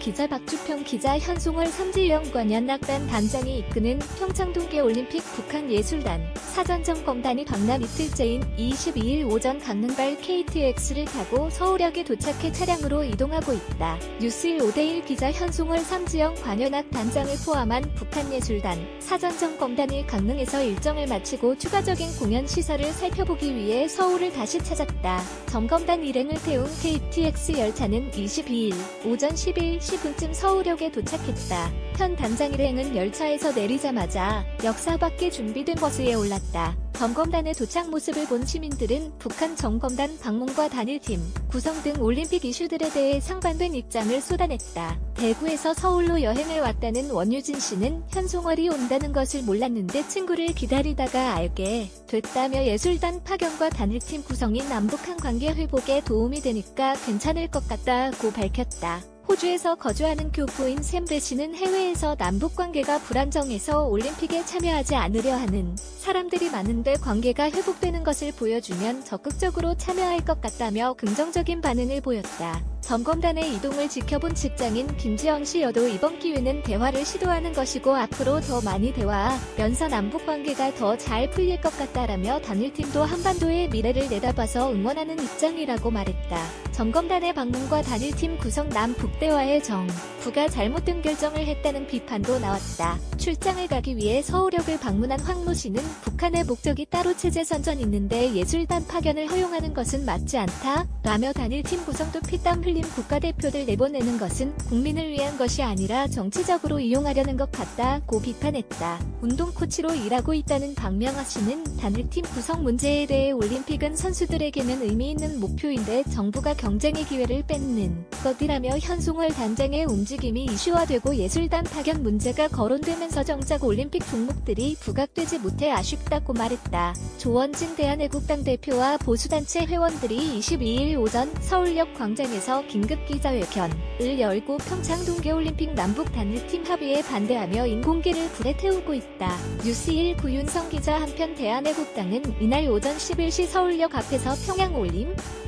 기자 박주평 기자 현송월 삼지영 관현악단 단장이 이끄는 평창 동계올림픽 북한예술단 사전점검단이 박람 이틀째인 22일 오전 강릉발 KTX를 타고 서울역에 도착해 차량으로 이동하고 있다. 뉴스1 5대1 기자 현송월 삼지영 관현악 단장을 포함한 북한예술단 사전점검단이 강릉에서 일정을 마치고 추가적인 공연 시설을 살펴보기 위해 서울을 다시 찾았다. 점검단 일행을 태운 KTX 열차는 22일 오전 11시 10분쯤 서울역에 도착했다. 현 단장 일행은 열차에서 내리자마자 역사 밖에 준비된 버스에 올랐다. 점검단의 도착 모습을 본 시민들은 북한 점검단 방문과 단일팀 구성 등 올림픽 이슈들에 대해 상반된 입장을 쏟아냈다. 대구에서 서울로 여행을 왔다는 원유진 씨는 현송월이 온다는 것을 몰랐는데 친구를 기다리다가 알게 됐다며 예술단 파견과 단일팀 구성이 남북한 관계 회복에 도움이 되니까 괜찮을 것 같다고 밝혔다. 호주에서 거주하는 교포인 샘배 씨는 해외에서 남북관계가 불안정해서 올림픽에 참여하지 않으려 하는 사람들이 많은데 관계가 회복되는 것을 보여주면 적극적으로 참여할 것 같다며 긍정적인 반응을 보였다. 점검단의 이동을 지켜본 직장인 김지영 씨여도 이번 기회는 대화를 시도하는 것이고 앞으로 더 많이 대화하면서 남북관계가 더 잘 풀릴 것 같다라며 단일팀도 한반도의 미래를 내다봐서 응원하는 입장이라고 말했다. 점검단의 방문과 단일팀 구성 남북대화의 정부가 잘못된 결정을 했다는 비판도 나왔다. 출장을 가기 위해 서울역을 방문한 황모 씨는 북한의 목적이 따로 체제 선전 있는데 예술단 파견을 허용하는 것은 맞지 않다 라며 단일팀 구성도 피땀 흘린 국가대표들 내보내는 것은 국민을 위한 것이 아니라 정치적으로 이용하려는 것 같다고 비판했다. 운동 코치로 일하고 있다는 박명아 씨는 단일팀 구성 문제에 대해 올림픽은 선수들에게는 의미 있는 목표인데 정부가 경쟁의 기회를 뺏는 것이라며 현송월 단장의 움직임이 이슈화되고 예술단 파견 문제가 거론되면서 정작 올림픽 종목들이 부각되지 못해 아쉽다고 말했다. 조원진 대한애국당 대표와 보수단체 회원들이 22일 오전 서울역 광장에서 긴급 기자회견을 열고 평창 동계올림픽 남북 단일팀 합의에 반대하며 인공기를 불에 태우고 있다. 뉴스1 구윤성 기자. 한편 대한애국당은 이날 오전 11시 서울역 앞에서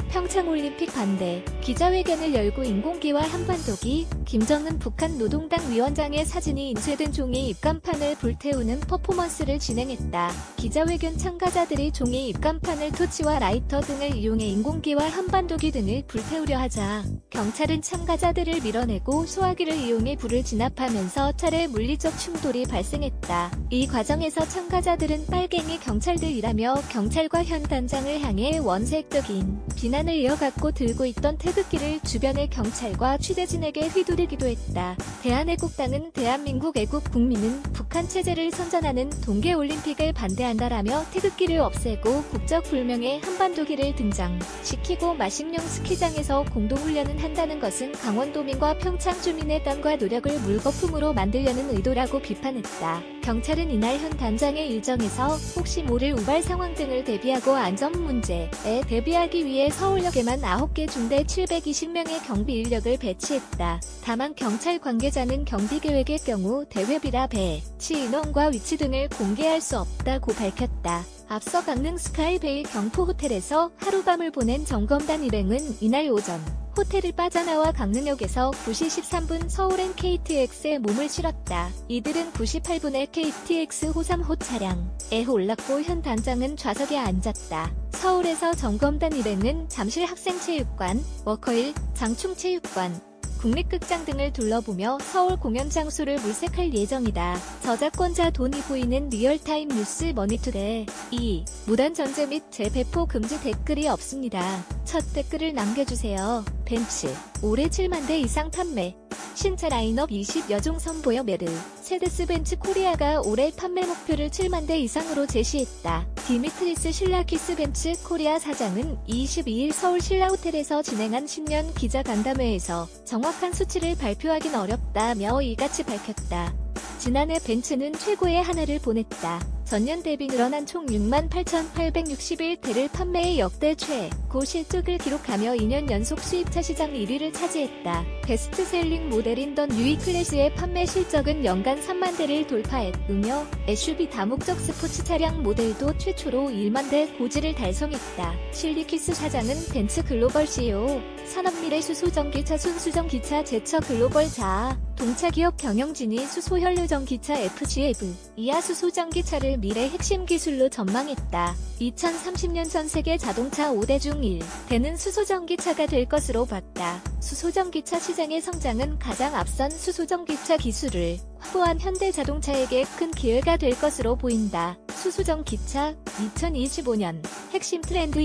평창올림픽 반대 기자회견을 열고 인공기와 한반도기, 김정은 북한 노동당 위원장의 사진이 인쇄된 종이 입간판을 불태우는 퍼포먼스를 진행했다. 기자회견 참가자들이 종이 입간판을 토치와 라이터 등을 이용해 인공기와 한반도기 등을 불태우려 하자 경찰은 참가자들을 밀어내고 소화기를 이용해 불을 진압하면서 차례 물리적 충돌이 발생했다. 이 과정에서 참가자들은 빨갱이 경찰들이라며 경찰과 현 단장을 향해 원색적인 비난을 이어갔고 들고 있던 태극기를 주변의 경찰과 취재진에게 휘두르기도 했다. 대한애국당은 대한민국 애국 국민은 북한 체제를 선전하는 동계올림픽을 반대한다라며 태극기를 없애고 국적불명의 한반도기를 등장시키고 마식령 스키장에서 공동훈련을 한다는 것은 강원도민과 평창 주민의 땀과 노력을 물거품으로 만들려는 의도라고 비판했다. 경찰은 이날 현 단장의 일정에서 혹시 모를 우발 상황 등을 대비하고 안전 문제에 대비하기 위해 서울역에만 9개 중대 720명의 경비 인력을 배치했다. 다만 경찰 관계자는 경비 계획의 경우 대회비라 배치 인원과 위치 등을 공개할 수 없다고 밝혔다. 앞서 강릉 스카이베이 경포호텔에서 하룻밤을 보낸 점검단 일행은 이날 오전 호텔을 빠져나와 강릉역에서 9시 13분 서울행 KTX에 몸을 실었다. 이들은 98분에 KTX 호3호 차량에 올랐고 현 단장은 좌석에 앉았다. 서울에서 점검단 일행은 잠실 학생체육관, 워커힐, 장충체육관, 국립극장 등을 둘러보며 서울 공연 장소를 물색할 예정이다. 저작권자 돈이 보이는 리얼타임 뉴스 머니투데이. 2. 무단 전제 및 재배포 금지 댓글이 없습니다. 첫 댓글을 남겨주세요. 벤츠. 올해 7만 대 이상 판매. 신차 라인업 20여 종 선보여 메르 세데스 벤츠 코리아가 올해 판매 목표를 7만 대 이상으로 제시했다. 디미트리스 실라키스 벤츠 코리아 사장은 22일 서울 신라호텔에서 진행한 신년 기자간담회에서 정확한 수치를 발표하긴 어렵다며 이같이 밝혔다. 지난해 벤츠는 최고의 한 해를 보냈다. 전년 대비 늘어난 총 68,861대를 판매해 역대 최고 실적을 기록하며 2년 연속 수입차 시장 1위를 차지했다. 베스트셀링 모델인 던 유이 클래스의 판매 실적은 연간 3만 대를 돌파했으며 SUV 다목적 스포츠 차량 모델도 최초로 1만 대 고지를 달성했다. 실리키스 사장은 벤츠 글로벌 CEO, 산업미래 수소전기차 순수전기차 제처 글로벌 자아, 동차기업 경영진이 수소연료전기차 FCEV, 이하 수소전기차를 미래 핵심 기술로 전망했다. 2030년 전 세계 자동차 5대 중 1대는 수소전기차가 될 것으로 봤다. 수소전기차 시장의 성장은 가장 앞선 수소전기차 기술을 확보한 현대자동차에게 큰 기회가 될 것으로 보인다. 수소전기차 2025년 핵심 트렌드